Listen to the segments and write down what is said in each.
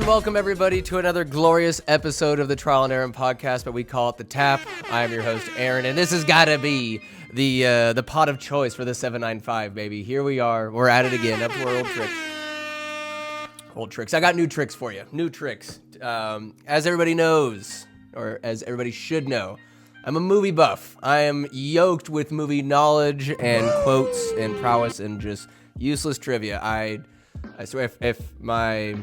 welcome everybody to another glorious episode of the Trial and Aaron podcast, but we call it The Tap. I am your host, Aaron, and this has got to be the pot of choice for the 795, baby. Here we are. We're at it again, up to our old tricks. Old tricks. I got new tricks for you. New tricks. As everybody knows, or as everybody should know, I'm a movie buff. I am yoked with movie knowledge and quotes and prowess and just useless trivia. I swear if my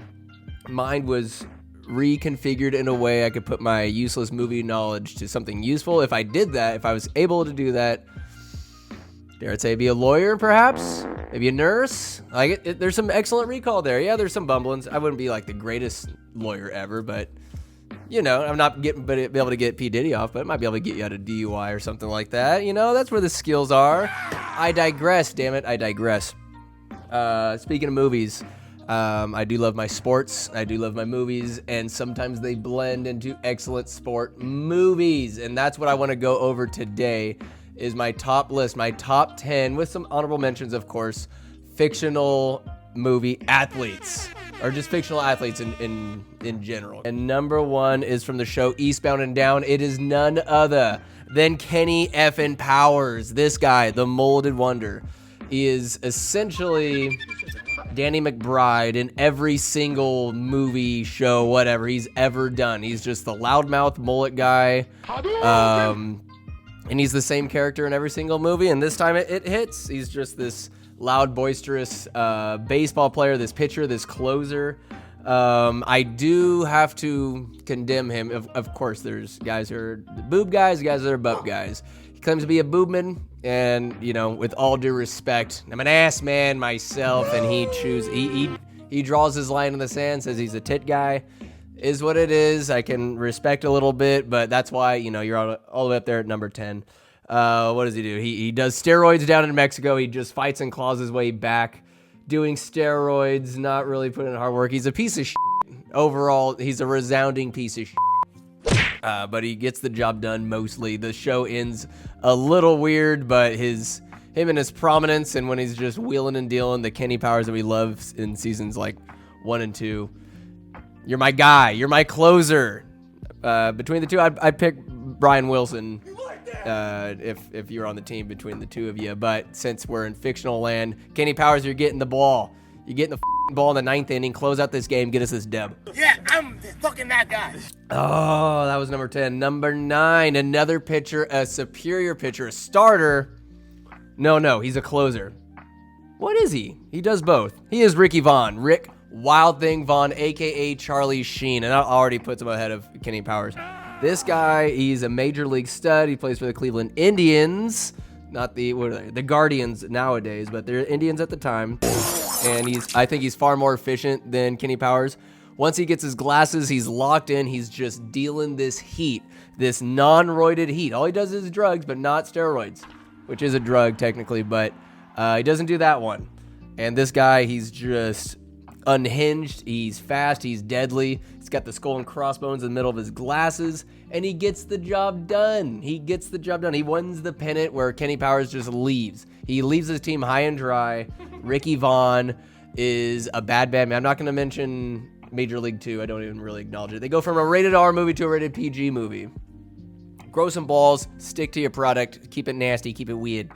mind was reconfigured in a way I could put my useless movie knowledge to something useful. If I did that, if I was able to do that, dare I say, be a lawyer perhaps? Maybe a nurse? There's some excellent recall there. Yeah, there's some bumblings. I wouldn't be like the greatest lawyer ever, but you know, I'm not be able to get P. Diddy off, but I might be able to get you out of DUI or something like that. You know, that's where the skills are. I digress, damn it, I digress. Speaking of movies, I do love my sports, I do love my movies, and sometimes they blend into excellent sport movies, and that's what I want to go over today, is my top list, my top 10, with some honorable mentions, of course, fictional movie athletes, or just fictional athletes in general. And number one is from the show Eastbound and Down. It is none other than Kenny effing Powers. This guy, the molded wonder, is essentially Danny McBride in every single movie, show, whatever he's ever done. He's just the loudmouth mullet guy. And he's the same character in every single movie. And this time it hits. He's just this loud, boisterous baseball player, this pitcher, this closer. I do have to condemn him. Of course, there's guys who are boob guys, guys that are butt guys. He claims to be a boobman. And, you know, with all due respect, I'm an ass man myself, and he draws his line in the sand, says he's a tit guy. Is what it is. I can respect a little bit, but that's why, you know, you're all the way up there at number 10. What does he do? He does steroids down in Mexico. He just fights and claws his way back, doing steroids, not really putting in hard work. He's a piece of shit. Overall, he's a resounding piece of shit. But he gets the job done mostly. The show ends a little weird, but him and his prominence, and when he's just wheeling and dealing, the Kenny Powers that we love in seasons like 1 and 2. You're my guy. You're my closer. Between the two, I'd pick Brian Wilson if you're on the team between the two of you. But since we're in fictional land, Kenny Powers, you're getting the ball. You're getting the ball in the ninth inning. Close out this game. Get us this dub. Yeah, I'm fucking that guy. Oh, that was number 10. Number 9, another pitcher, a superior pitcher, a starter. No, he's a closer. What is he? He does both. He is Ricky Vaughn. Rick Wild Thing Vaughn, a.k.a. Charlie Sheen. And that already puts him ahead of Kenny Powers. This guy, he's a major league stud. He plays for the Cleveland Indians. Not the Guardians nowadays, but they're Indians at the time. And I think he's far more efficient than Kenny Powers. Once he gets his glasses, he's locked in. He's just dealing this heat, this non-roided heat. All he does is drugs, but not steroids, which is a drug technically, but he doesn't do that one. And this guy, he's just unhinged. He's fast. He's deadly. He's got the skull and crossbones in the middle of his glasses, and he gets the job done. He wins the pennant where Kenny Powers just leaves. He leaves his team high and dry. Ricky Vaughn is a bad man. I'm not going to mention Major League 2. I don't even really acknowledge it. They go from a rated R movie to a rated PG movie. Grow some balls. Stick to your product. Keep it nasty. Keep it weird.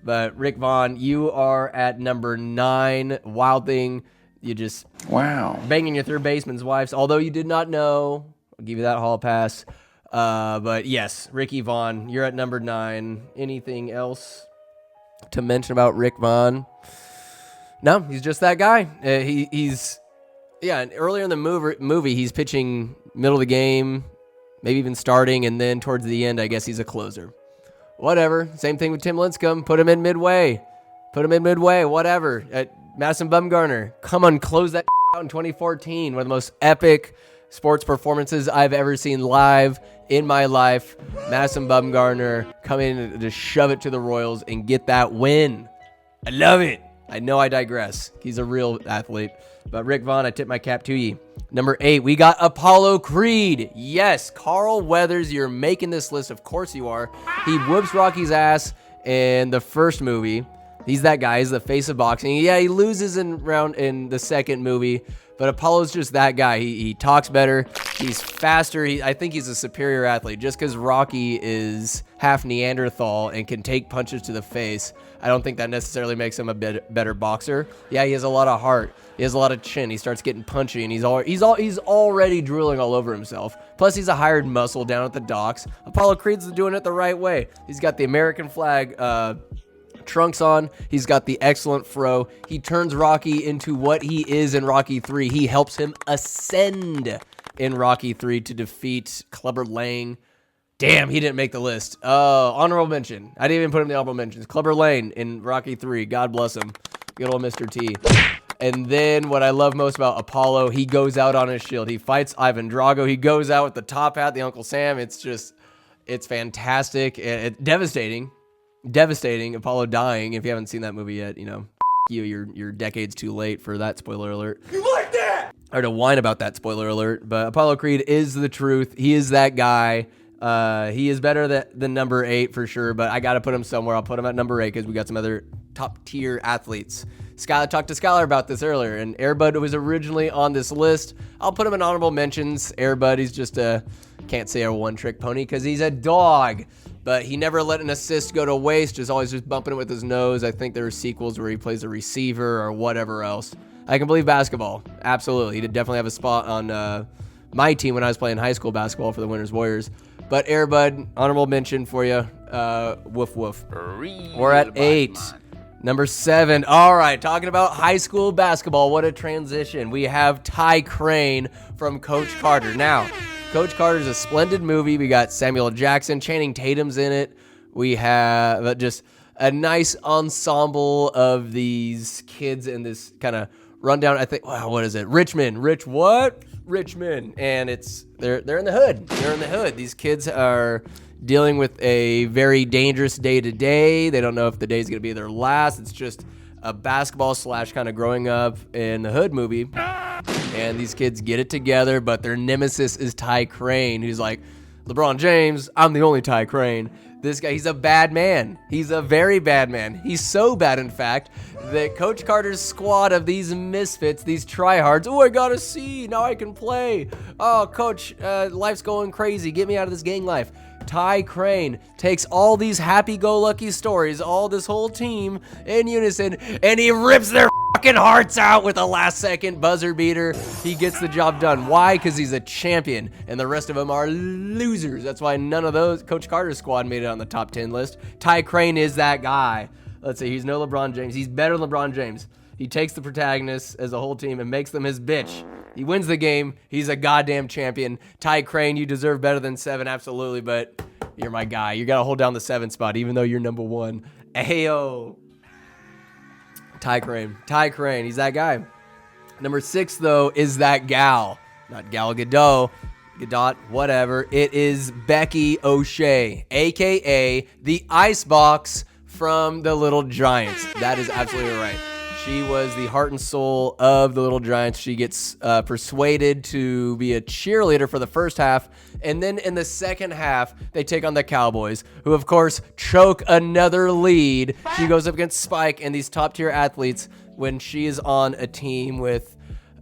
But Rick Vaughn, you are at number 9. Wild Thing. You just banging your third baseman's wives. Although you did not know, I'll give you that hall pass. But yes, Ricky Vaughn, you're at number 9. Anything else to mention about Rick Vaughn? No, he's just that guy. And earlier in the movie, he's pitching middle of the game, maybe even starting, and then towards the end, I guess he's a closer. Whatever. Same thing with Tim Lincecum. Put him in midway. Whatever. Madison Bumgarner, come on, close that out in 2014. One of the most epic sports performances I've ever seen live in my life. Madison Bumgarner coming in to shove it to the Royals and get that win. I love it. I know I digress. He's a real athlete. But Rick Vaughn, I tip my cap to you. Number 8, we got Apollo Creed. Yes, Carl Weathers, you're making this list. Of course you are. He whoops Rocky's ass in the first movie. He's that guy. He's the face of boxing. Yeah, he loses in the second movie, But Apollo's just that guy. He talks better. He's faster. I think he's a superior athlete. Just because Rocky is half Neanderthal and can take punches to the face, I don't think that necessarily makes him a better boxer. Yeah, he has a lot of heart. He has a lot of chin. He starts getting punchy, and he's already drooling all over himself. Plus, he's a hired muscle down at the docks. Apollo Creed's doing it the right way. He's got the American flag trunks on. He's got the excellent fro. He turns Rocky into what he is in Rocky 3. He helps him ascend in Rocky 3 to defeat Clubber Lang. Damn, he didn't make the list. Honorable mention. I didn't even put him in the honorable mentions. Clubber Lang in Rocky 3. God bless him. Good old Mr. T. And then what I love most about Apollo, he goes out on his shield. He fights Ivan Drago. He goes out with the top hat, the Uncle Sam. It's fantastic. Devastating. Devastating. Apollo dying. If you haven't seen that movie yet, you're decades too late for that. Spoiler alert. You like that? Or to whine about that. Spoiler alert. But Apollo Creed is the truth. He is that guy. He is better than number 8 for sure, but I got to put him somewhere. I'll put him at number 8 because we got some other top tier athletes. Skylar talked to Skylar about this earlier, and Air Bud was originally on this list. I'll put him in honorable mentions. Air Bud, he's just can't say a one-trick pony because he's a dog, but he never let an assist go to waste, just always just bumping it with his nose. I think there are sequels where he plays a receiver or whatever else. I can believe basketball. Absolutely. He did definitely have a spot on my team when I was playing high school basketball for the Winners Warriors. But Air Bud, honorable mention for you. Woof woof. We're at 8. Number 7. All right, talking about high school basketball. What a transition. We have Ty Crane from Coach Carter. Now, Coach Carter's a splendid movie. We got Samuel Jackson, Channing Tatum's in it. We have just a nice ensemble of these kids in this kind of rundown. I think, wow, what is it? Richmond. Richmond. And they're in the hood. They're in the hood. These kids are dealing with a very dangerous day to day. They don't know if the day is going to be their last. It's just a basketball / kind of growing up in the hood movie. And these kids get it together, but their nemesis is Ty Crane, who's like, LeBron James, I'm the only Ty Crane. This guy, he's a bad man. He's a very bad man. He's so bad, in fact, that Coach Carter's squad of these misfits, these tryhards, I got a C, now I can play. Oh, Coach, life's going crazy. Get me out of this gang life. Ty Crane takes all these happy-go-lucky stories, all this whole team in unison, and he rips their fucking hearts out with a last-second buzzer beater. He gets the job done. Why? Because he's a champion, and the rest of them are losers. That's why none of those Coach Carter's squad made it on the top 10 list. Ty Crane is that guy. Let's see, he's no LeBron James. He's better than LeBron James. He takes the protagonists as a whole team and makes them his bitch. He wins the game. He's a goddamn champion. Ty Crane, you deserve better than 7, absolutely, but you're my guy. You got to hold down the 7 spot, even though you're number 1. Ayo. Ty Crane, he's that guy. Number 6, though, is that gal. Not Gal Gadot, whatever. It is Becky O'Shea, a.k.a. the Icebox from the Little Giants. That is absolutely right. She was the heart and soul of the Little Giants. She gets persuaded to be a cheerleader for the first half, and then in the second half, they take on the Cowboys, who, of course, choke another lead. She goes up against Spike and these top-tier athletes when she is on a team with,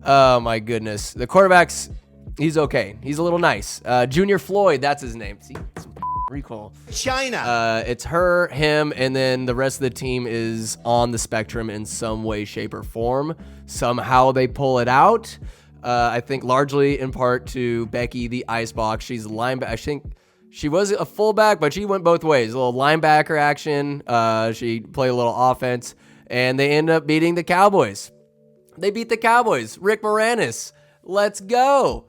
oh, my goodness. The quarterback's, he's okay. He's a little nice. Junior Floyd, that's his name. See, some recall. China. It's her, him, and then the rest of the team is on the spectrum in some way, shape, or form. Somehow they pull it out. I think largely in part to Becky, the Icebox. She's a linebacker. I think she was a fullback, but she went both ways. A little linebacker action. She played a little offense, and they end up beating the Cowboys. They beat the Cowboys. Rick Moranis. Let's go.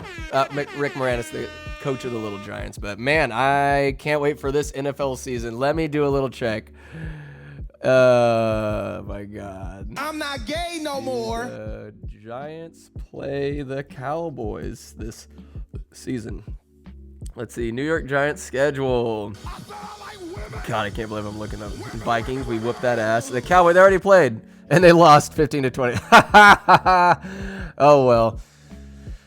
Rick Moranis, the coach of the Little Giants. But man, I can't wait for this NFL season. Let me do a little check. My God. I'm not gay no more. The Giants play the Cowboys this season. Let's see. New York Giants schedule. God, I can't believe I'm looking up. Vikings, we whooped that ass. The Cowboys, they already played, and they lost 15-20. Oh, well.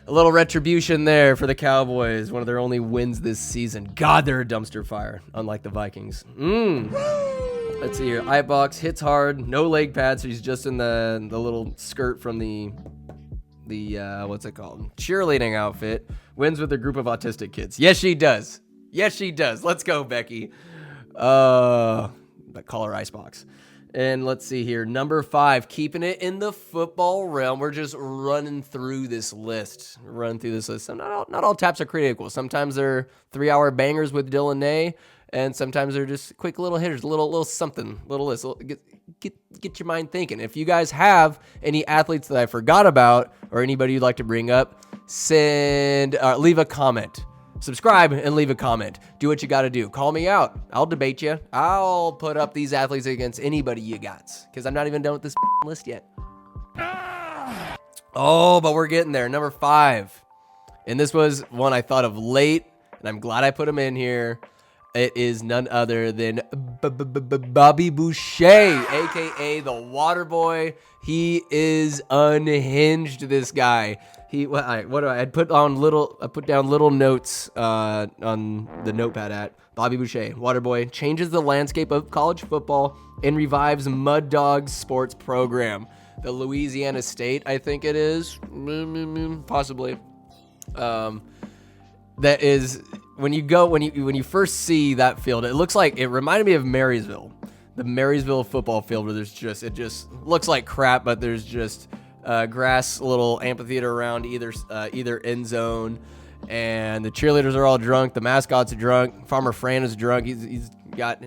A little retribution there for the Cowboys. One of their only wins this season. God, they're a dumpster fire, unlike the Vikings. Let's see here. Icebox hits hard. No leg pads. So he's just in the little skirt from the what's it called? Cheerleading outfit. Wins with a group of autistic kids. Yes, she does. Yes, she does. Let's go, Becky. Call her Icebox. And let's see here. Number 5, keeping it in the football realm. We're just running through this list. Not all taps are created equal. Sometimes they're 3-hour bangers with Dylan Ney, and sometimes they're just quick little hitters, little something, little list. Get your mind thinking. If you guys have any athletes that I forgot about or anybody you'd like to bring up, leave a comment. Subscribe and leave a comment. Do what you got to do. Call me out. I'll debate you. I'll put up these athletes against anybody you got, because I'm not even done with this list yet. Oh, but we're getting there. Number 5. And this was one I thought of late, and I'm glad I put him in here. It is none other than Bobby Boucher, a.k.a. the Water Boy. He is unhinged, this guy. I put down little notes on the notepad at Bobby Boucher, Water Boy, changes the landscape of college football and revives Mud Dogs sports program. The Louisiana State, I think it is, possibly. That is when you first see that field, it reminded me of Marysville, the Marysville football field, where it just looks like crap, but there's just grass, little amphitheater around either end zone, and the cheerleaders are all drunk, the mascots are drunk, Farmer Fran is drunk, he's got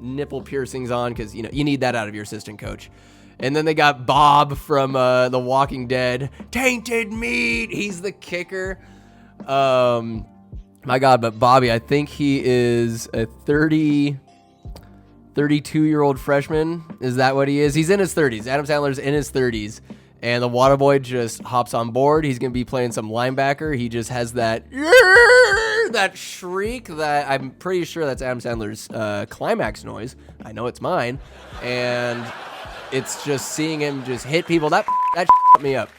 nipple piercings on, because you need that out of your assistant coach. And then they got Bob from The Walking Dead, tainted meat, he's the kicker. My God, but Bobby, I think he is a 32-year-old freshman. Is that what he is? He's in his 30s. Adam Sandler's in his 30s. And the Water Boy just hops on board. He's going to be playing some linebacker. He just has that shriek that I'm pretty sure that's Adam Sandler's climax noise. I know it's mine. And it's just seeing him just hit people. That me up.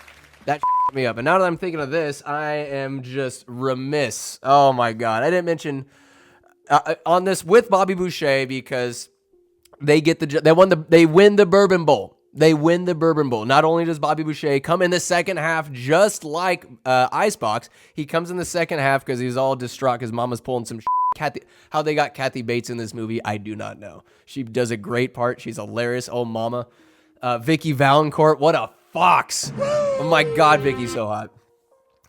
Me up. And now that I'm thinking of this, I am just remiss. Oh my God. I didn't mention on this with Bobby Boucher, because they win the Bourbon Bowl. They win the Bourbon Bowl. Not only does Bobby Boucher come in the second half just like Icebox, he comes in the second half because he's all distraught because Mama's pulling some shit. How they got Kathy Bates in this movie, I do not know. She does a great part. She's hilarious. Oh, Mama. Vicky Valancourt, what a fox. Oh my God, Vicky's so hot.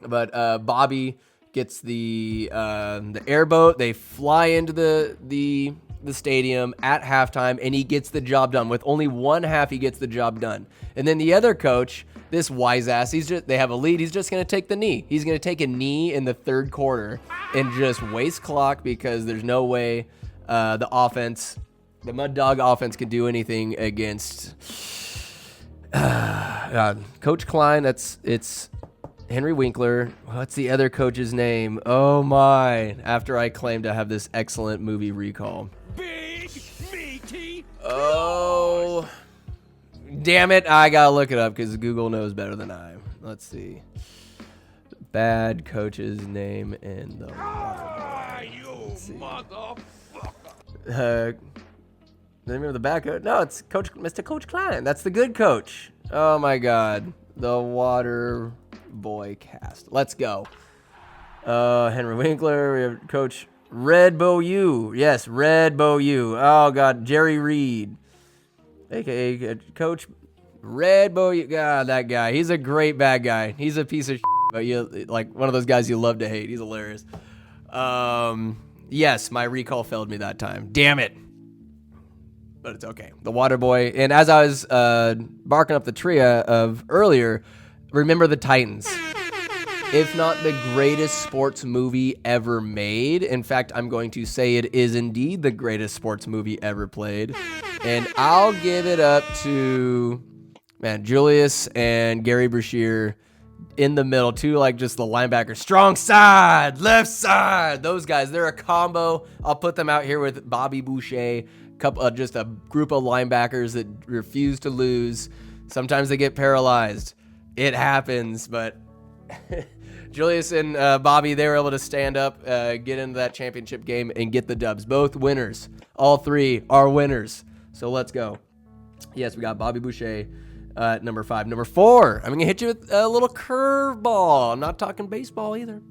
But Bobby gets the airboat. They fly into the stadium at halftime, and he gets the job done. With only one half, he gets the job done. And then the other coach, this wise ass, they have a lead. He's just going to take the knee. He's going to take a knee in the third quarter and just waste clock, because there's no way the Mud Dog offense can do anything against Coach Klein. It's Henry Winkler. What's the other coach's name? Oh my! After I claim to have this excellent movie recall. Big meaty. Oh, damn it! I gotta look it up because Google knows better than I. Let's see. Bad coach's name in the. You motherfucker! The name of the bad coach? No, it's Mr. Coach Klein. That's the good coach. Oh my God, the Water Boy cast. Let's go. Henry Winkler. We have Coach Red Bow. Yes, Red Bow. Oh God, Jerry Reed, aka Coach Red Bow. God, that guy. He's a great bad guy. He's a piece of shit, but you like one of those guys you love to hate. He's hilarious. Yes, my recall failed me that time. Damn it. But it's okay. The Water Boy. And as I was barking up the tree of earlier, remember the Titans. If not the greatest sports movie ever made. In fact, I'm going to say it is indeed the greatest sports movie ever played. And I'll give it up to, Julius and Gary Brashear in the middle, too, like just the linebackers. Strong side, left side. Those guys, they're a combo. I'll put them out here with Bobby Boucher. Just a group of linebackers that refuse to lose. Sometimes they get paralyzed. It happens, but Julius and Bobby, they were able to stand up, get into that championship game, and get the dubs. Both winners. All three are winners. So let's go. Yes, we got Bobby Boucher. Number 5. Number 4, I'm going to hit you with a little curveball. I'm not talking baseball either.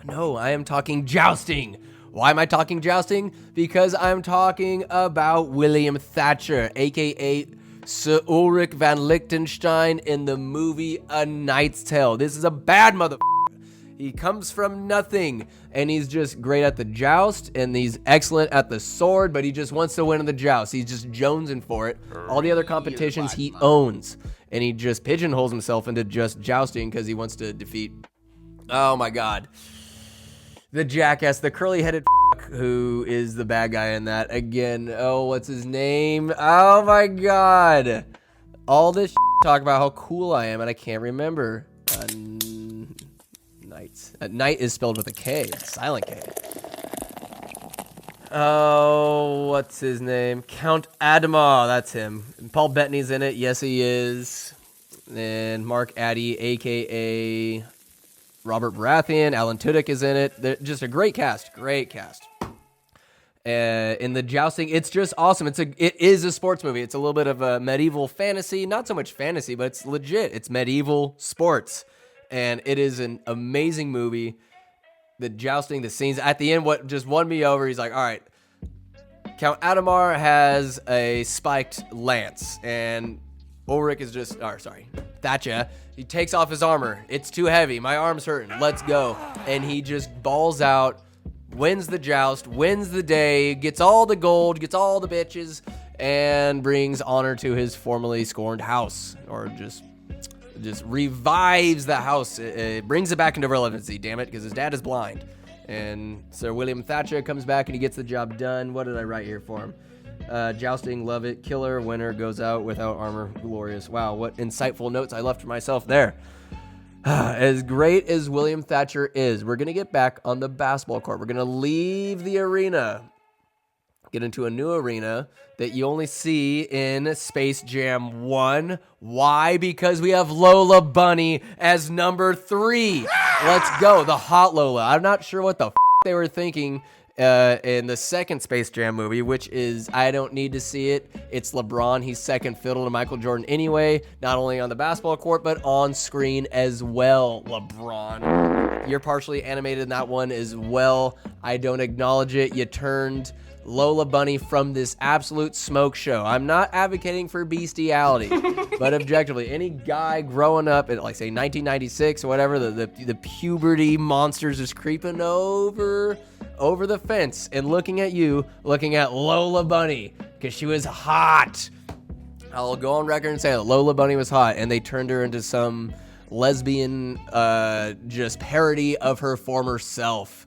No, I am talking jousting. Why am I talking jousting? Because I'm talking about William Thatcher, a.k.a. Sir Ulrich von Liechtenstein in the movie A Knight's Tale. This is a bad motherfucker. He comes from nothing, and he's just great at the joust, and he's excellent at the sword, but he just wants to win in the joust. He's just jonesing for it. All the other competitions he owns, and he just pigeonholes himself into just jousting because he wants to defeat, oh my god, the jackass, the curly-headed who is the bad guy in that. Again, oh, what's his name? Oh my god. All this talk about how cool I am, and I can't remember. Knight is spelled with a K, silent K. Oh, what's his name? Count Adama, that's him. And Paul Bettany's in it, yes he is. And Mark Addy, a.k.a. Robert Baratheon, Alan Tudyk is in it. They're just a great cast. In the jousting, it's just awesome. It is a sports movie. It's a little bit of a medieval fantasy, not so much fantasy, but it's legit. It's medieval sports, and it is an amazing movie. The jousting, the scenes at the end, what just won me over. He's like, all right, Count Adamar has a spiked lance, and Ulrich is just, Thatcher. He takes off his armor. It's too heavy. My arm's hurting. Let's go. And he just balls out, wins the joust, wins the day, gets all the gold, gets all the bitches, and brings honor to his formerly scorned house. Or just revives the house. It brings it back into relevancy, damn it, because his dad is blind. And Sir William Thatcher comes back and he gets the job done. What did I write here for him? Jousting, love it. Killer, winner, goes out without armor, glorious. Wow, what insightful notes I left for myself there. As great as William Thatcher is, we're going to get back on the basketball court. We're going to leave the arena, get into a new arena that you only see in Space Jam 1. Why? Because we have Lola Bunny as number 3. Let's go, the hot Lola. I'm not sure what the they were thinking in the second Space Jam movie, which is, I don't need to see it. It's LeBron. He's second fiddle to Michael Jordan anyway, not only on the basketball court, but on screen as well. LeBron, you're partially animated in that one as well. I don't acknowledge it. You turned Lola Bunny from this absolute smoke show. I'm not advocating for bestiality, but objectively, any guy growing up in, like, say, 1996 or whatever, the puberty monsters is creeping over the fence and looking at Lola Bunny because she was hot. I'll go on record and say that Lola Bunny was hot, and they turned her into some lesbian just parody of her former self.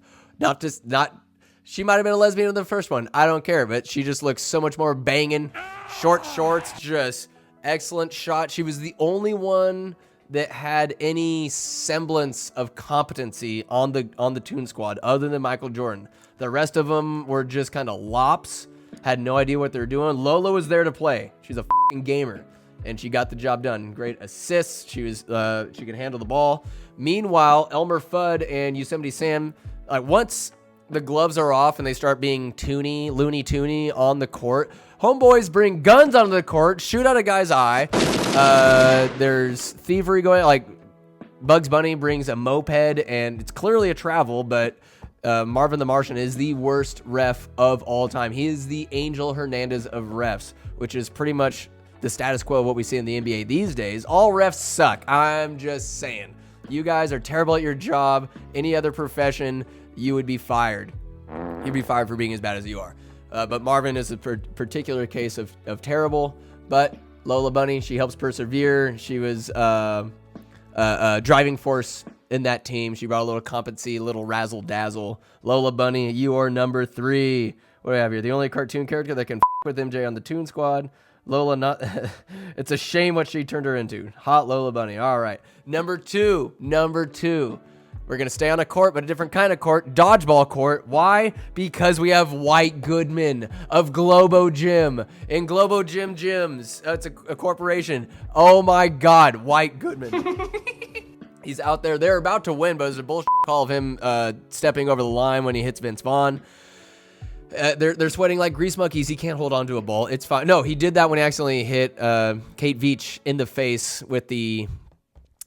She might have been a lesbian in the first one. I don't care, but she just looks so much more banging. Short shorts, just excellent shot. She was the only one that had any semblance of competency on the Toon Squad other than Michael Jordan. The rest of them were just kind of lops, had no idea what they were doing. Lola was there to play. She's a fucking gamer, and she got the job done. Great assists. She could handle the ball. Meanwhile, Elmer Fudd and Yosemite Sam, once the gloves are off and they start being Looney Toony on the court, homeboys bring guns onto the court, shoot out a guy's eye. There's thievery going on. Like, Bugs Bunny brings a moped, and it's clearly a travel, but Marvin the Martian is the worst ref of all time. He is the Angel Hernandez of refs, which is pretty much the status quo of what we see in the NBA these days. All refs suck. I'm just saying. You guys are terrible at your job. Any other profession, you would be fired. You'd be fired for being as bad as you are. But Marvin is a particular case of terrible. But Lola Bunny, she helps persevere. She was a driving force in that team. She brought a little competency, a little razzle dazzle. Lola Bunny, you are number 3. What do we have here? The only cartoon character that can with MJ on the Toon Squad. Lola, not. It's a shame what she turned her into. Hot Lola Bunny. All right. Number two. We're going to stay on a court, but a different kind of court. Dodgeball court. Why? Because we have White Goodman of Globo Gym. In Globo Gym Gyms, it's a corporation. Oh my God, White Goodman. He's out there. They're about to win, but there's a bullshit call of him stepping over the line when he hits Vince Vaughn. They're sweating like grease monkeys. He can't hold on to a ball. It's fine. No, he did that when he accidentally hit Kate Veach in the face with the,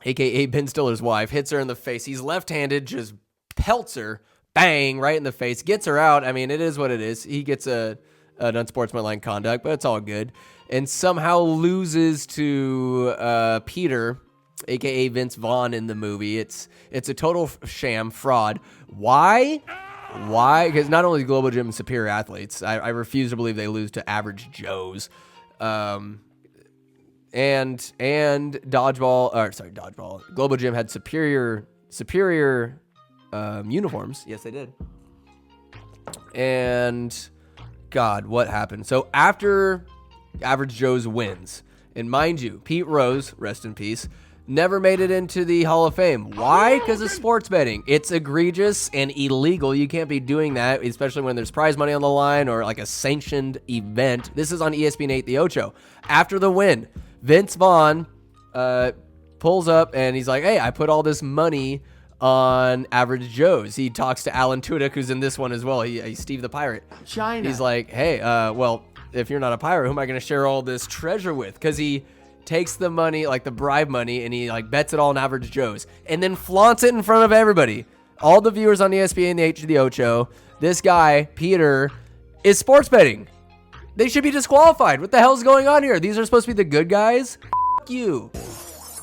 a.k.a. Ben Stiller's wife. Hits her in the face. He's left-handed, just pelts her, bang, right in the face. Gets her out. I mean, it is what it is. He gets an unsportsmanlike conduct, but it's all good. And somehow loses to Peter, a.k.a. Vince Vaughn in the movie. It's a total sham, fraud. Why? Because not only Global Gym and Superior Athletes, I refuse to believe they lose to Average Joes. And Dodgeball. Global Gym had superior uniforms. Yes, they did. And God, what happened? So after Average Joe's wins, and mind you, Pete Rose, rest in peace, never made it into the Hall of Fame. Why? Because of sports betting. It's egregious and illegal. You can't be doing that, especially when there's prize money on the line or like a sanctioned event. This is on ESPN 8 The Ocho. After the win, Vince Vaughn pulls up and he's like, hey, I put all this money on Average Joe's. He talks to Alan Tudyk, who's in this one as well. He's Steve the Pirate. China. He's like, hey, well, if you're not a pirate, who am I going to share all this treasure with? Because he takes the money, like the bribe money, and he like bets it all on Average Joe's, and then flaunts it in front of everybody. All the viewers on ESPN, the Ocho. This guy, Peter, is sports betting. They should be disqualified. What the hell's going on here? These are supposed to be the good guys? F you.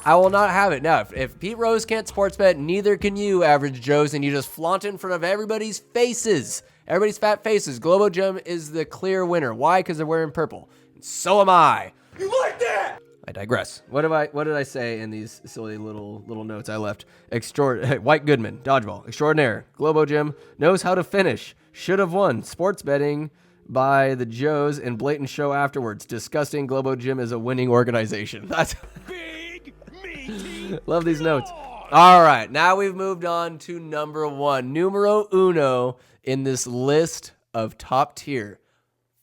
I will not have it. Now, if Pete Rose can't sports bet, neither can you, Average Joe's, and you just flaunt it in front of everybody's faces. Everybody's fat faces. Globo Gym is the clear winner. Why? Because they're wearing purple. And so am I. You like that? I digress. What did I say in these silly little notes I left? White Goodman, dodgeball, extraordinaire. Globo Gym knows how to finish. Should have won. Sports betting by the Joes and blatant show afterwards. Disgusting. Globo Gym is a winning organization. That's Big, meaty. love these notes. All right, now we've moved on to number one, numero uno in this list of top tier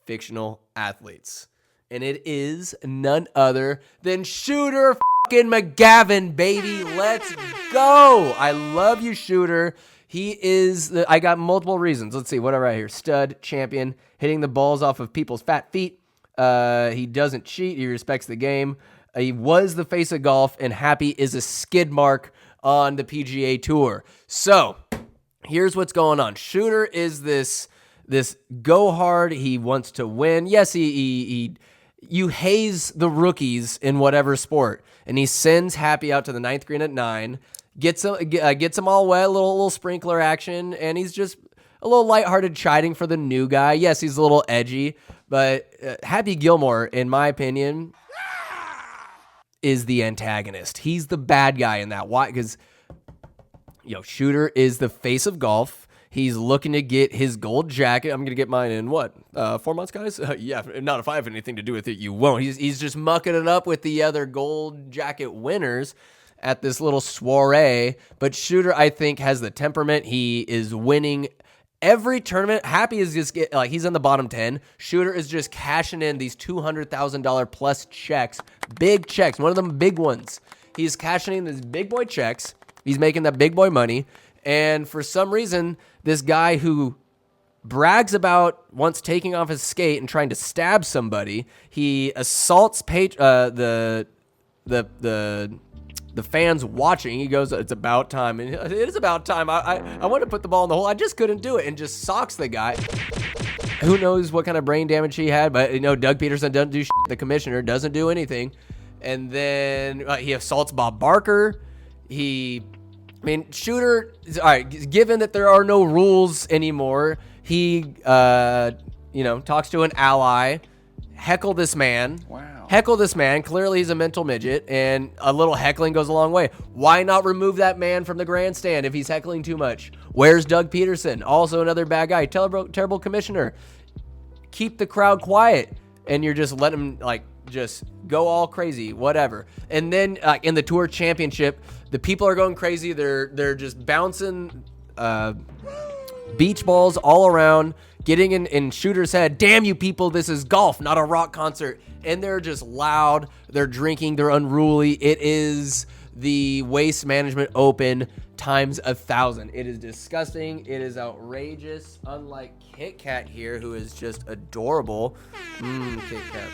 fictional athletes. And it is none other than Shooter fucking McGavin, baby. Let's go. I love you, Shooter. He is, I got multiple reasons. Let's see, what do I write here? Stud, champion, hitting the balls off of people's fat feet. He doesn't cheat. He respects the game. He was the face of golf, and happy is a skid mark on the PGA Tour. So here's what's going on. Shooter is this go hard. He wants to win. Yes, you haze the rookies in whatever sport, and he sends Happy out to the ninth green at 9, gets them all wet, a little sprinkler action, and he's just a little lighthearted chiding for the new guy. Yes, he's a little edgy, but Happy Gilmore, in my opinion, is the antagonist. He's the bad guy in that. Why? Because Shooter is the face of golf. He's looking to get his gold jacket. I'm going to get mine in what? 4 months, guys? Yeah, not if I have anything to do with it, you won't. He's just mucking it up with the other gold jacket winners at this little soiree. But Shooter, I think, has the temperament. He is winning every tournament. Happy is just he's in the bottom 10. Shooter is just cashing in these $200,000 plus checks. Big checks. One of them big ones. He's cashing in these big boy checks. He's making that big boy money. And for some reason, this guy who brags about once taking off his skate and trying to stab somebody, he assaults the fans watching. He goes, "It's about time," and it is about time. I want to put the ball in the hole. I just couldn't do it, and just socks the guy. Who knows what kind of brain damage he had? But Doug Peterson doesn't do shit. The commissioner doesn't do anything, and then he assaults Bob Barker. Shooter, all right, given that there are no rules anymore, he, talks to an ally, heckle this man. Wow. Heckle this man. Clearly he's a mental midget, and a little heckling goes a long way. Why not remove that man from the grandstand if he's heckling too much? Where's Doug Peterson? Also another bad guy. Terrible commissioner. Keep the crowd quiet, and you're just letting him, just go all crazy, whatever. And then in the Tour Championship, the people are going crazy. They're just bouncing beach balls all around, getting in Shooter's head. Damn you people, this is golf, not a rock concert. And they're just loud. They're drinking. They're unruly. It is the Waste Management Open. times 1,000. It is disgusting. It is outrageous. Unlike Kit Kat here, who is just adorable. Kit Kat.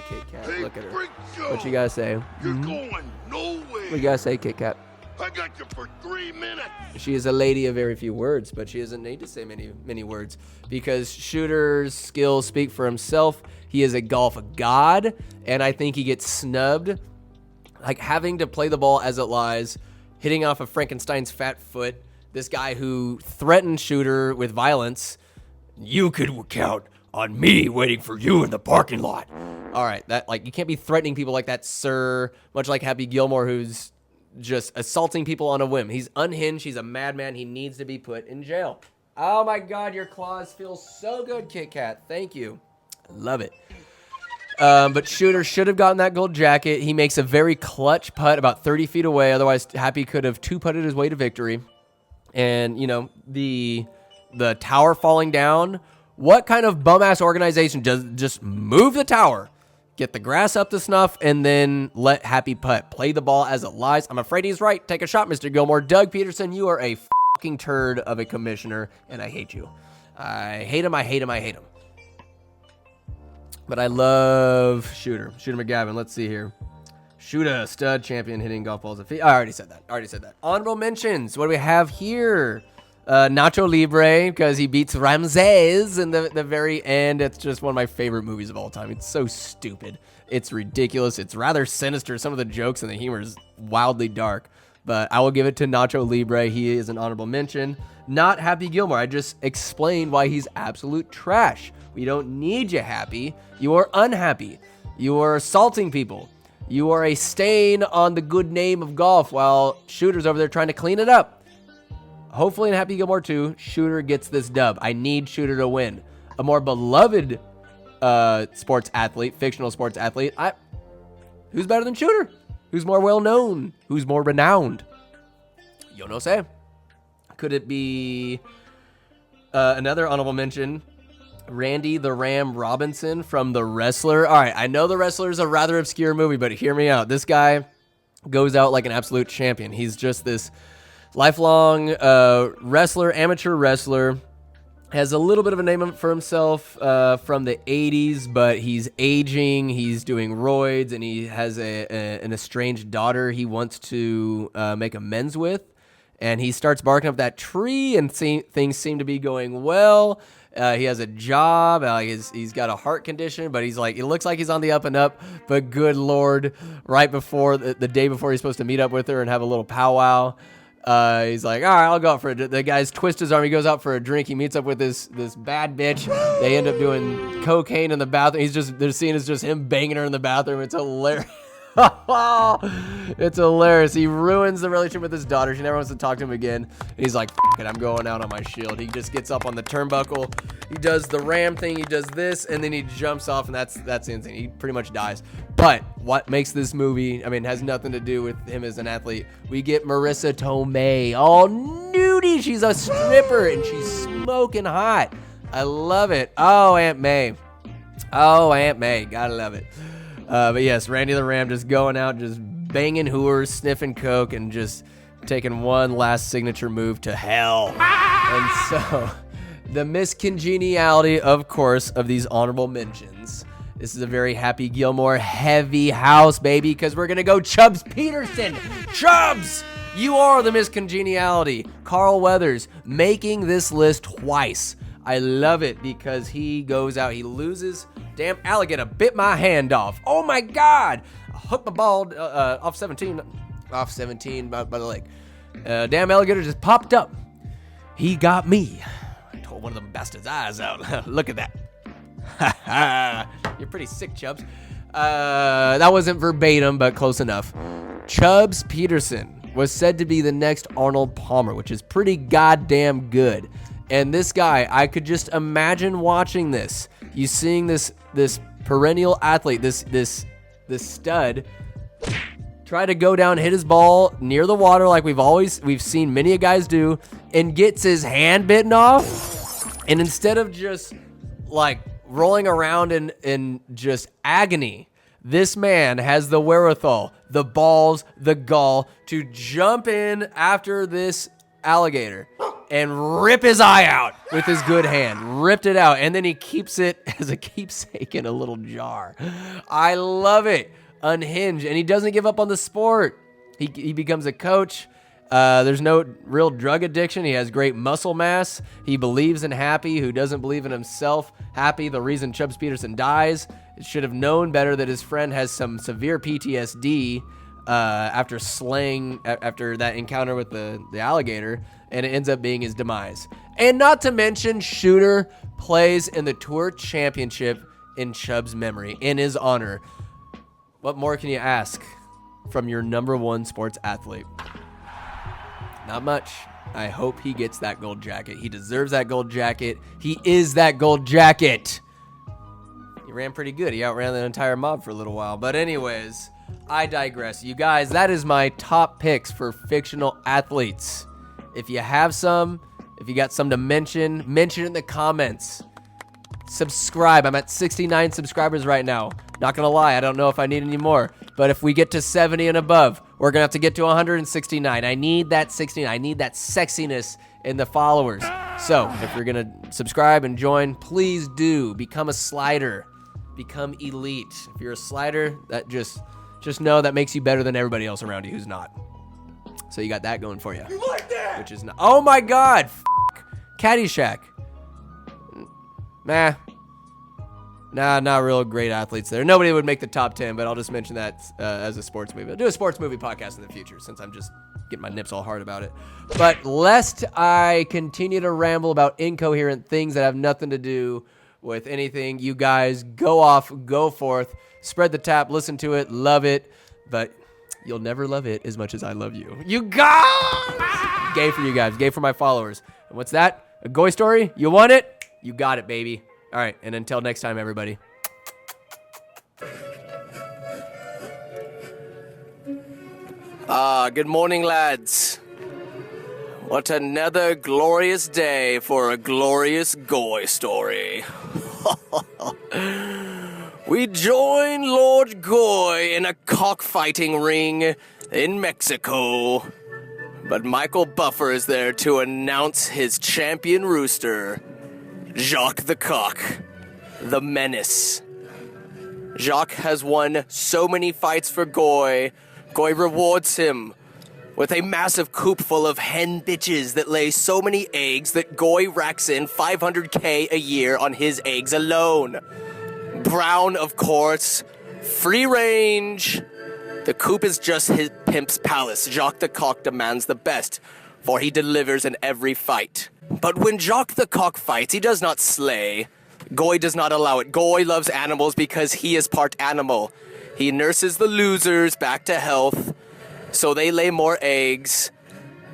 Kit Kat. Hey, Look at her. freak show. What you guys say? You're going nowhere. What you guys say, Kit Kat? I got you for 3 minutes. She is a lady of very few words, but she doesn't need to say many words because Shooter's skills speak for himself. He is a golf god, and I think he gets snubbed. Like having to play the ball as it lies, hitting off of Frankenstein's fat foot, this guy who threatened Shooter with violence. You could count on me waiting for you in the parking lot. All right, that like you can't be threatening people like that, sir. Much like Happy Gilmore, who's just assaulting people on a whim. He's unhinged. He's a madman. He needs to be put in jail. Oh my God, your claws feel so good, Kit Kat. Thank you. I love it. But Shooter should have gotten that gold jacket. He makes a very clutch putt about 30 feet away. Otherwise, Happy could have two-putted his way to victory. And, you know, the tower falling down. What kind of bum-ass organization does just move the tower, get the grass up to snuff, and then let Happy putt? Play the ball as it lies. I'm afraid he's right. Take a shot, Mr. Gilmore. Doug Peterson, you are a fucking turd of a commissioner, and I hate you. I hate him. I hate him. I hate him. But I love Shooter. Shooter McGavin. Let's see here. Shooter, stud champion hitting golf balls at feet. I already said that. Honorable mentions. What do we have here? Nacho Libre, because he beats Ramses in the very end. It's just one of my favorite movies of all time. It's so stupid. It's ridiculous. It's rather sinister. Some of the jokes and the humor is wildly dark. But I will give it to Nacho Libre. He is an honorable mention. Not Happy Gilmore. I just explained why he's absolute trash. We don't need you, Happy. You are unhappy. You are assaulting people. You are a stain on the good name of golf while Shooter's over there trying to clean it up. Hopefully in Happy Gilmore 2, Shooter gets this dub. I need Shooter to win. A more beloved sports athlete, fictional sports athlete. Who's better than Shooter? Who's more well-known? Who's more renowned? Yo no sé. Could it be another honorable mention? Randy the Ram Robinson from The Wrestler. All right, I know The Wrestler is a rather obscure movie, but hear me out. This guy goes out like an absolute champion. He's just this lifelong wrestler, amateur wrestler. Has a little bit of a name for himself from the 80s, but he's aging. He's doing roids, and he has an estranged daughter he wants to make amends with. And he starts barking up that tree, and things seem to be going well. He has a job. He's got a heart condition, but he's like, it looks like he's on the up and up. But good Lord, right before the day before he's supposed to meet up with her and have a little powwow, he's like, all right, I'll go out for it. The guy's twist his arm. He goes out for a drink. He meets up with this bad bitch. They end up doing cocaine in the bathroom. Their scene is just him banging her in the bathroom. It's hilarious. It's hilarious. He ruins the relationship with his daughter. She never wants to talk to him again. And he's like, F it, I'm going out on my shield. He just gets up on the turnbuckle. He does the ram thing. He does this, and then he jumps off, and that's insane. He pretty much dies. But what makes this movie, has nothing to do with him as an athlete. We get Marissa Tomei, all nudie. She's a stripper, and she's smoking hot. I love it. Oh, Aunt May. Gotta love it. But yes, Randy the Ram just going out, just banging whores, sniffing coke, and just taking one last signature move to hell. And so, the miscongeniality, of course, of these honorable mentions. This is a very Happy Gilmore heavy house, baby, because we're going to go Chubbs Peterson. Chubbs! You are the miscongeniality. Carl Weathers making this list twice. I love it because he goes out, he loses. Damn alligator bit my hand off. Oh my God! I hooked my ball off 17 by the leg. Damn alligator just popped up. He got me. I tore one of them bastards' eyes out. Look at that. You're pretty sick, Chubbs. That wasn't verbatim, but close enough. Chubbs Peterson was said to be the next Arnold Palmer, which is pretty goddamn good. And this guy, I could just imagine watching this. You seeing this perennial athlete, this stud, try to go down, hit his ball near the water like we've seen many guys do, and gets his hand bitten off. And instead of just like rolling around in just agony, This man has the wherewithal, the balls, the gall to jump in after this alligator and rip his eye out with his good hand. Ripped it out, and then he keeps it as a keepsake in a little jar. I love it. Unhinged, and he doesn't give up on the sport. He becomes a coach. There's no real drug addiction. He has great muscle mass. He believes in Happy, who doesn't believe in himself. Happy, the reason Chubbs Peterson dies, should have known better that his friend has some severe PTSD after that encounter with the alligator, and it ends up being his demise. And not to mention, Shooter plays in the Tour Championship in Chubbs' memory, in his honor. What more can you ask from your number one sports athlete? Not much. I hope he gets that gold jacket. He deserves that gold jacket. He is that gold jacket. He ran pretty good. He outran the entire mob for a little while. But anyways, I digress. You guys, that is my top picks for fictional athletes. If you have some, if you got some to mention it in the comments. Subscribe. I'm at 69 subscribers right now. Not gonna lie, I don't know if I need any more. But if we get to 70 and above, we're gonna have to get to 169. I need that 69. I need that sexiness in the followers. So if you're gonna subscribe and join, please do become a slider. Become elite. If you're a slider, that just know that makes you better than everybody else around you who's not. So you got that going for you. You like that? Which is not. Oh my God! Caddyshack. Nah, not real great athletes there. Nobody would make the top 10, but I'll just mention that as a sports movie. I'll do a sports movie podcast in the future since I'm just getting my nips all hard about it. But lest I continue to ramble about incoherent things that have nothing to do with anything, you guys go off, go forth, spread the tap, listen to it, love it, but you'll never love it as much as I love you. You guys! Gay for you guys, gay for my followers. And what's that? A Goy story? You want it? You got it, baby. All right, and until next time, everybody. Good morning, lads. What another glorious day for a glorious Goy story. We join Lord Goy in a cockfighting ring in Mexico. But Michael Buffer is there to announce his champion rooster, Jacques the Cock, the Menace. Jacques has won so many fights for Goy. Goy rewards him with a massive coop full of hen bitches that lay so many eggs that Goy racks in $500K a year on his eggs alone. Brown, of course, free range. The coop is just his pimp's palace. Jacques the Cock demands the best, for he delivers in every fight. But when Jacques the Cock fights, he does not slay. Goy does not allow it. Goy loves animals because he is part animal. He nurses the losers back to health, so they lay more eggs.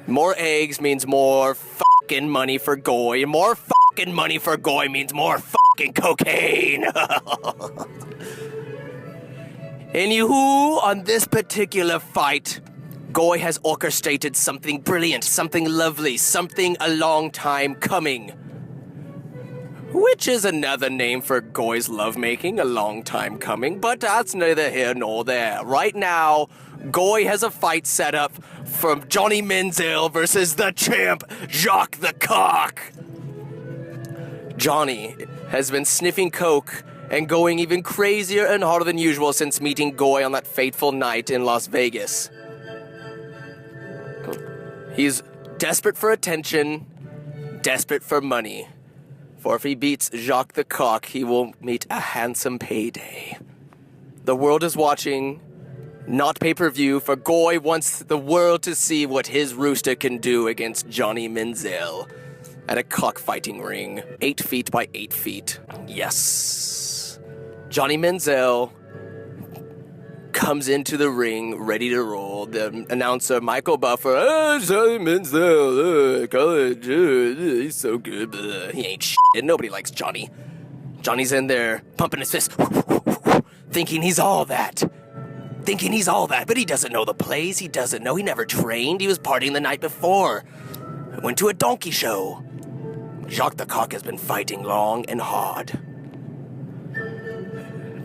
More eggs means more fucking money for Goy. More fucking money for Goy means more fucking cocaine. Anywho, on this particular fight, Goy has orchestrated something brilliant, something lovely, something a long time coming. Which is another name for Goy's lovemaking, a long time coming, but that's neither here nor there. Right now, Goy has a fight set up from Johnny Manziel versus the champ, Jacques the Cock. Johnny has been sniffing coke and going even crazier and harder than usual since meeting Goy on that fateful night in Las Vegas. He's desperate for attention, desperate for money. For if he beats Jacques the Cock, he will meet a handsome payday. The world is watching, not pay-per-view, for Goy wants the world to see what his rooster can do against Johnny Manziel at a cockfighting ring, 8 feet by 8 feet. Yes. Johnny Manziel comes into the ring ready to roll. The announcer, Michael Buffer, Johnny Manziel, college, he's so good. He ain't shit. Nobody likes Johnny. Johnny's in there pumping his fist, thinking he's all that. But he doesn't know the plays. He doesn't know. He never trained. He was partying the night before. Went to a donkey show. Jacques the Cock has been fighting long and hard.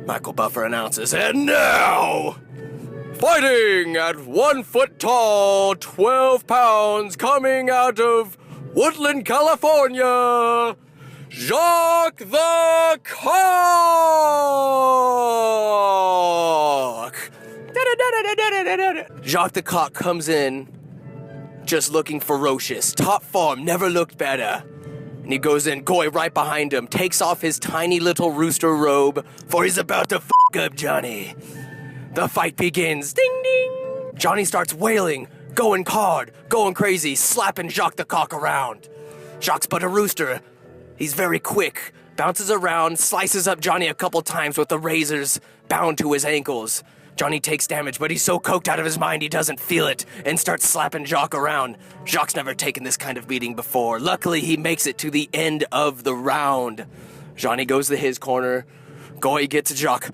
Michael Buffer announces, and now, fighting at 1 foot tall, 12 pounds, coming out of Woodland, California, Jacques the Cock! Jacques the Cock comes in just looking ferocious. Top form, never looked better. And he goes in, Goy right behind him, takes off his tiny little rooster robe, for he's about to up Johnny. The fight begins. Ding ding! Johnny starts wailing, going hard, going crazy, slapping Jacques the Cock around. Jacques but a rooster. He's very quick, bounces around, slices up Johnny a couple times with the razors bound to his ankles. Johnny takes damage, but he's so coked out of his mind he doesn't feel it and starts slapping Jacques around. Jacques' never taken this kind of beating before. Luckily, he makes it to the end of the round. Johnny goes to his corner. Goy gets Jacques.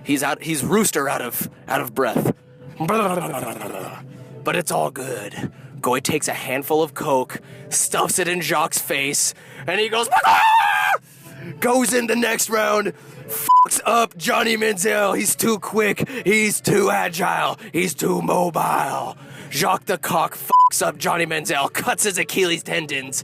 He's rooster out of breath. But it's all good. Goy takes a handful of coke, stuffs it in Jacques' face, and he goes, goes in the next round, fucks up Johnny Manziel. He's too quick, he's too agile, he's too mobile. Jacques the Cock fucks up Johnny Manziel, cuts his Achilles tendons,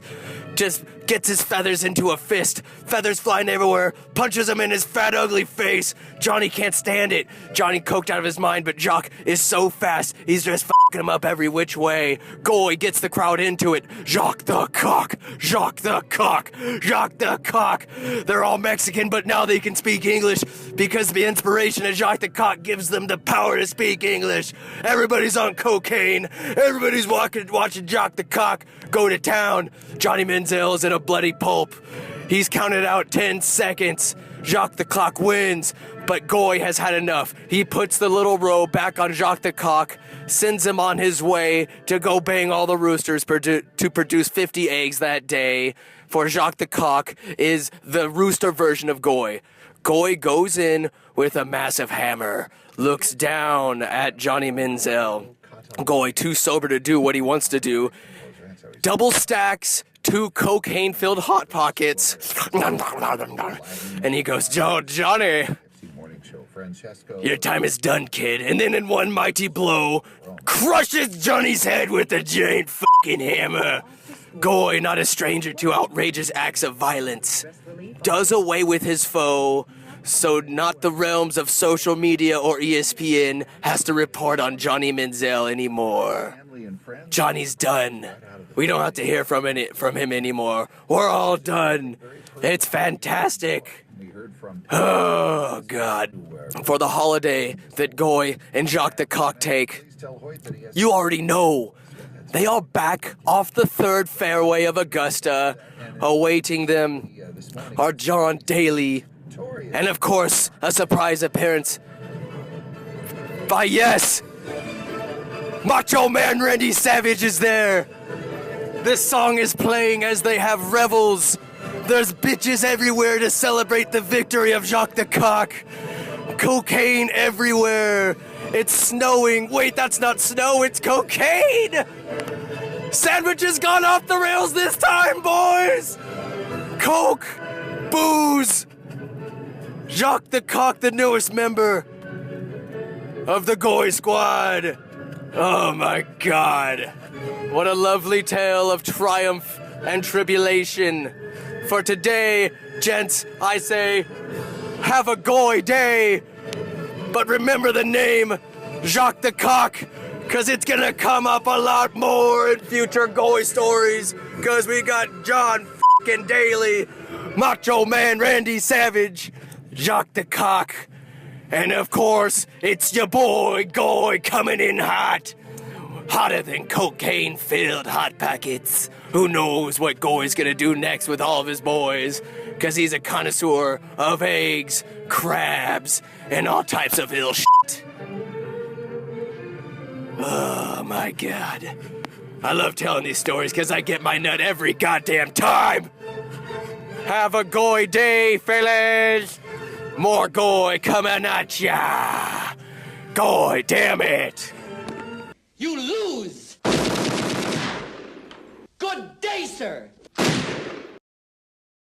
just gets his feathers into a fist, feathers flying everywhere, punches him in his fat, ugly face. Johnny can't stand it. Johnny coked out of his mind, but Jacques is so fast, he's just fucking him up every which way. Goy gets the crowd into it. Jacques the Cock, Jacques the Cock, Jacques the Cock. They're all Mexican, but now they can speak English because the inspiration of Jacques the Cock gives them the power to speak English. Everybody's on cocaine. Everybody's watching Jacques the Cock go to town. Johnny Manziel's in a bloody pulp. He's counted out 10 seconds. Jacques the Cock wins, but Goy has had enough. He puts the little robe back on Jacques the Cock, sends him on his way to go bang all the roosters to produce 50 eggs that day. For Jacques the Cock is the rooster version of Goy. Goy goes in with a massive hammer, looks down at Johnny Manziel. Goy, too sober to do what he wants to do, double stacks 2 cocaine-filled Hot Pockets. And he goes, Johnny, your time is done, kid. And then in one mighty blow, crushes Johnny's head with a giant fucking hammer. Goy, not a stranger to outrageous acts of violence, does away with his foe, so not the realms of social media or ESPN has to report on Johnny Manziel anymore. Johnny's done. We don't have to hear from him anymore. We're all done. It's fantastic. Oh, God. For the holiday that Goy and Jacques the Cock take, you already know. They are back off the 3rd fairway of Augusta. Awaiting them are John Daly, and of course, a surprise appearance by, yes, Macho Man Randy Savage is there. This song is playing as they have revels. There's bitches everywhere to celebrate the victory of Jacques the Cock. Cocaine everywhere. It's snowing. Wait, that's not snow, it's cocaine! Sandwich has gone off the rails this time, boys! Coke, booze. Jacques the Cock, the newest member of the Goy Squad. Oh my God. What a lovely tale of triumph and tribulation. For today, gents, I say, have a Goy day. But remember the name, Jacques the Cock, because it's going to come up a lot more in future Goy stories, because we got John fucking Daly, Macho Man Randy Savage, Jacques the Cock, and of course, it's your boy Goy coming in hot. Hotter than cocaine-filled Hot Pockets. Who knows what Goy's gonna do next with all of his boys, because he's a connoisseur of eggs, crabs, and all types of ill shit. Oh my God. I love telling these stories because I get my nut every goddamn time. Have a Goy day, fellas. More Goy coming at ya. Goy, damn it. You lose! Good day, sir!